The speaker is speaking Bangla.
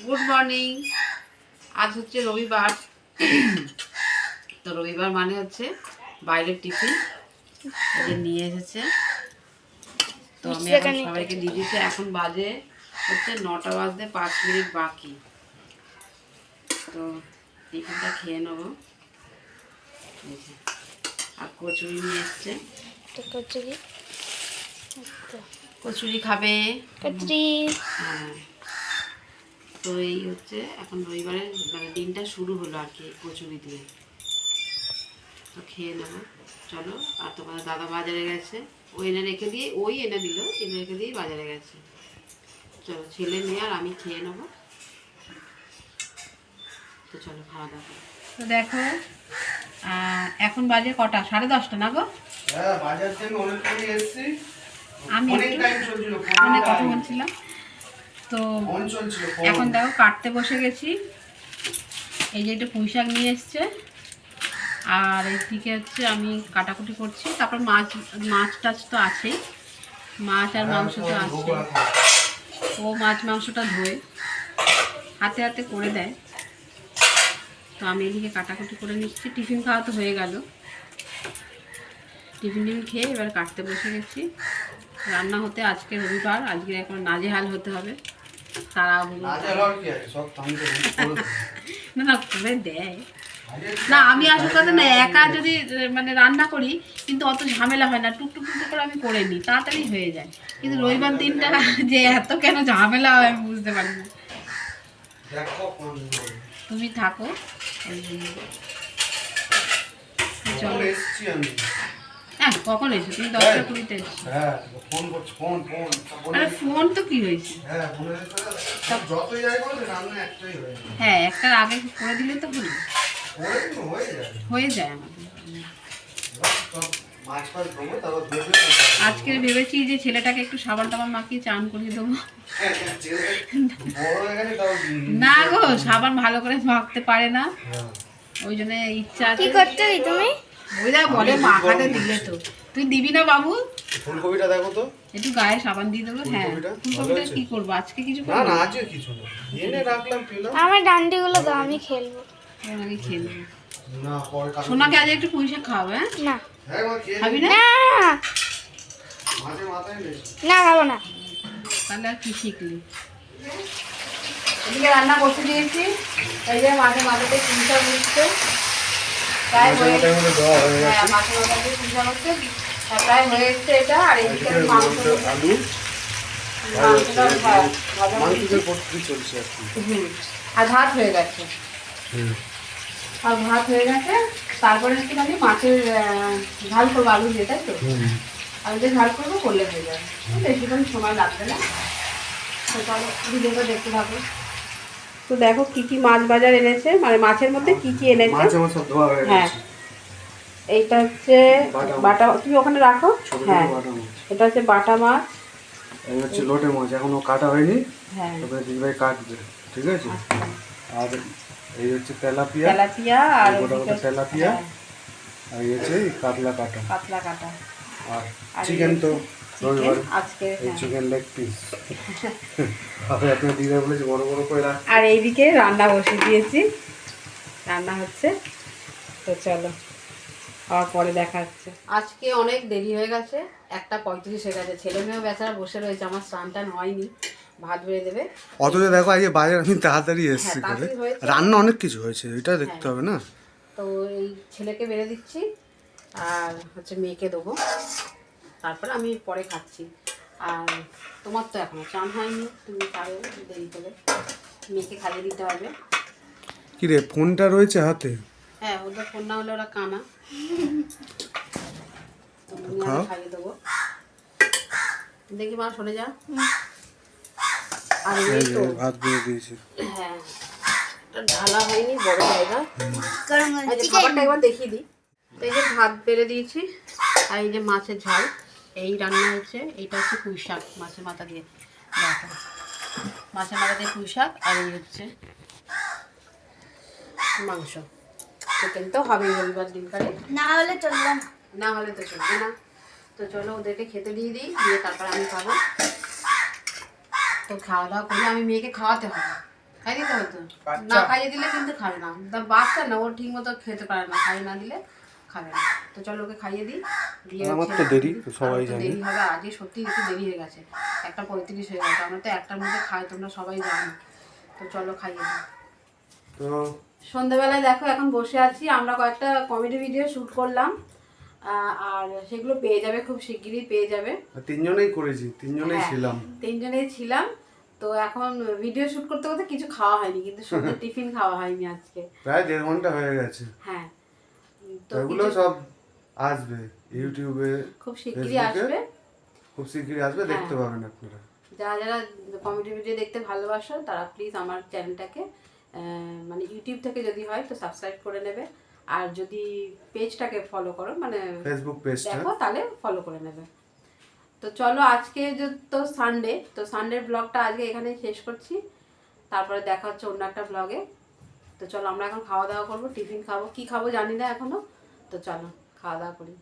Good morning. আজ হচ্ছে রবিবার। তো রবিবার মানে হচ্ছে বাইরের টিফিন নিয়ে এসেছে। তো আমি এখন সবাইকে দিয়ে দিচ্ছি। এখন বাজে হচ্ছে 9টা বাজতে 5 মিনিট বাকি। তো টিফিনটা খেয়ে নেবো। আর কচুরি নিয়ে এসছে। কচুরি খাবে। হ্যাঁ, তো এই হচ্ছে এখন রবিবারের মানে দিনটা শুরু হলো আর কি কচুরি দিয়ে। তো খেয়ে নেবো চলো। আর তোমার দাদা বাজারে গেছে, ও এনে রেখে দিয়ে এনে দিল, এনে রেখে দিয়ে বাজারে গেছে। চলো ছেলে মেয়ে আর আমি খেয়ে নেবো। তো চলো খাওয়া দাওয়া। তো দেখো এখন বাজে কটা? 10:30 না গো? আমি ফোনে কথা বলছিলাম। তো এখন দেখো কাটতে বসে গেছি। এই যে একটা পুঁই শাক নিয়ে এসছে, আর এইদিকে হচ্ছে আমি কাটাকুটি করছি। তারপর মাছ টাছ তো আছেই, মাছ আর মাংস তো আছে। ও মাছ মাংসটা ধোয়, হাতে হাতে করে দেয়। তো আমি এদিকে কাটাকুটি করে নিচ্ছি। টিফিন খাওয়া তো হয়ে গেল। টিফিন খেয়ে এবার কাটতে বসে গেছি। রান্না হতে আজকে রবিবার, আজকে এখন নাজেহাল হতে হবে। তারা না না করে দেয় না। আমি আসল কথা না, একা যদি মানে রান্না করি কিন্তু অত ঝামেলা হয় না। টুকটুক টুকটুক করে আমি করে নিই, তাড়াতাড়ি হয়ে যায়। কিন্তু রবিবার দিনটা যে এত কেন ঝামেলা হয় আমি বুঝতে পারি না। তুমি থাকো। চলো। হ্যাঁ, কখন এসো তুমি? 10:20 এসছো। আরে ফোন তো কি হয়েছে? হ্যাঁ, একটার আগে করে দিলে তো হয়ে যায় আমাদের। আজকে ভেবেছি যে ছেলেটাকে একটু সাবান টাবান মাখিয়ে চান করিয়ে দেবো। না গো, সাবান ভালো করে মাখতে পারে না, ওই জন্য ইচ্ছা আছে। কি করতে তুমি? ওই যা বলে মাখাতে দিলে তো তুই দিবি না বাবু? ফুলকপিটা দেখো তো, একটু গায়ে সাবান দিয়ে দেবো। হ্যাঁ, ফুলকপিটা কি করবো আজকে? কিছু না না আজকে কিছু না, এনে রাখলাম পেলাম। আমার ডান্ডিগুলো দাও, আমি খেলবো। আমি খেলবো না পরে কাজ। সোনাকে আজ একটু পুঁই শাক খাওয়াবে। হ্যাঁ না হ্যাঁ মা খেয়ে খাবি না? মাঝে মাথায় নেই না খাবো না। তাহলে আর কি শিখলি? এদিকে রান্না করতে দিয়েছি। এই যে মাঝে মাথাতে পুঁই শাক উঠছে, প্রায় হয়ে গেছে। হ্যাঁ, মাঝে মাথাতে পুঁই শাক হচ্ছে, প্রায় হয়ে এসছে এটা। আর এদিকে আমি মাংস আলু মাংসটা মাংসের পটকি চলছে আর কি। আর ভাত হয়ে গেছে। আর ভাত হয়ে গেছে, তারপরে একটুখানি মাছের ঝাল করবো আলু দিয়ে, তাই তো? আলু দিয়ে ঝাল করবো, করলে হয়ে যাবে। বেশিক্ষণ সময় লাগবে না। তো চলো ভিডিওটা দেখতে থাকো। তো দেখো কি কি মাছ বাজার এনেছে, মানে মাছের মধ্যে কি কি এনেছে। মাছ আমার সব ধোয়া হয়ে হ্যাঁ, গেছে। এইটা হচ্ছে বাটা। তুমি ওখানে রাখো। হ্যাঁ, বাটা মাছ, এটা হচ্ছে বাটা মাছ। এই হচ্ছে লোটে মাছ, এখনো কাটা হয়নি। হ্যাঁ, তবে দিদিভাই কাটবে, ঠিক আছে। আর এই হচ্ছে তেলাপিয়া, তেলাপিয়া। আর গোটা তেলাপিয়া। আর এই হচ্ছে কাতলা কাটা, পাতলা কাটা। আর চিকেন তো রবিবার আজকে এই চিকেন লেগ পিস। আপনি আপনার দিদা বলেছে বড় বড় করে রাখ। আর এইদিকে রান্না বসে দিয়েছি, রান্না হচ্ছে। তো চলো আবার পরে দেখা হচ্ছে। আজকে অনেক দেরি হয়ে গেছে, 1:35 হয়ে গেছে। ছেলে মেয়েও বেচারা বসে রয়েছে, আমার স্নান টান হয়নি। ভাত বেড়ে দেবে। অথচ দেখো আজকে বাজার আমি তাড়াতাড়ি এসেছি, হ্যাঁ, তাড়াতাড়ি হয়েছে। রান্না অনেক কিছু হয়েছে, এটা দেখতে হবে না। তো এই ছেলেকে বেড়ে দিচ্ছি, আর হচ্ছে মেয়েকে দেবো, তারপরে আমি পরে খাচ্ছি। আর তোমার তো এখনো চান হয়নি, তুমি পারো দেরি করে। মেয়েকে খাইয়ে দিতে হবে। কি রে, ফোনটা রয়েছে হাতে? হ্যাঁ, ওদের ফোন না হলে ওরা কানা। খাইয়ে দেবো। দেখি মা শোনে যা। আর এই তো ভাত দিয়ে দিয়েছি। হ্যাঁ, এটা ঢালা হয়নি, বড় জায়গা। খাবারটা একবার দেখিয়ে দিই। তো এই যে ভাত বেড়ে দিয়েছি, আর এই যে মাছের ঝাল এই রান্না হচ্ছে। এইটা হচ্ছে পুঁই শাক মাছের মাথা দিয়ে। দেখো, মাছের মাথা দিয়ে পুঁই শাক। আর এই হচ্ছে মাংস। চিকেন তো হবেই রবিবার দিন করে, না হলে চলবে না। না হলে তো চলবে না। তো চলো ওদেরকে খেতে দিয়ে দিই, দিয়ে তারপর আমি খাবো। তো খাওয়া দাওয়া করলে আমি মেয়েকে খাওয়াতে হবে, খাইয়ে দিতে হতো বাচ্চা। না, খাইয়ে দিলে কিন্তু খাবে না, বাচ্চা না, ও ঠিক মতো খেতে পারে না, খাইয়ে না দিলে খাবে না। তো চলো ওকে খাইয়ে দিই, দিয়ে আমার হচ্ছে তো দেরি, তো সবাই আমার তো জানে। দেরি হবে আজকে, সত্যি একটু দেরি হয়ে গেছে, 1:35 হয়ে গেছে, আমরা তো 1টার মধ্যে খাই, তোমরা সবাই জানো। তো চলো খাইয়ে দিই। তো সন্ধ্যাবেলায় দেখো এখন বসে আছি, আমরা কয়েকটা কমেডি ভিডিও শ্যুট করলাম, আর সেগুলো পেয়ে যাবে, খুব শিগগিরই পেয়ে যাবে। তিনজনেই করেছি, তিনজনেই হ্যাঁ, ছিলাম। তিনজনেই ছিলাম। তো এখন ভিডিও শুট করতে করতে কিছু খাওয়া হয়নি, কিন্তু সন্ধ্যে টিফিন খাওয়া হয়নি আজকে। প্রায় 1.5 ঘন্টা হয়ে গেছে। হ্যাঁ, তো এগুলো কিছু সব আসবে ইউটিউবে, খুব শিগগিরই ফেসবুকে আসবে। খুব শিগগিরই আসবে, হ্যাঁ। দেখতে পাবেন আপনারা। যারা যারা কমেডি ভিডিও দেখতে ভালোবাসো তারা প্লিজ আমার চ্যানেলটাকে মানে ইউটিউব থেকে যদি হয় তো সাবস্ক্রাইব করে নেবে, আর যদি পেজটাকে ফলো করো মানে ফেসবুক পেজটা দেখো তাহলে ফলো করে নেবে। তো চলো আজকে তো সানডে, তো সানডের ব্লগটা আজকে এখানে শেষ করছি, তারপরে দেখা হচ্ছে অন্য একটা ব্লগে। তো চলো আমরা এখন খাওয়া দাওয়া করবো, টিফিন খাবো, কি খাবো জানি না এখনো, তো চলো খাওয়া দাওয়া করি।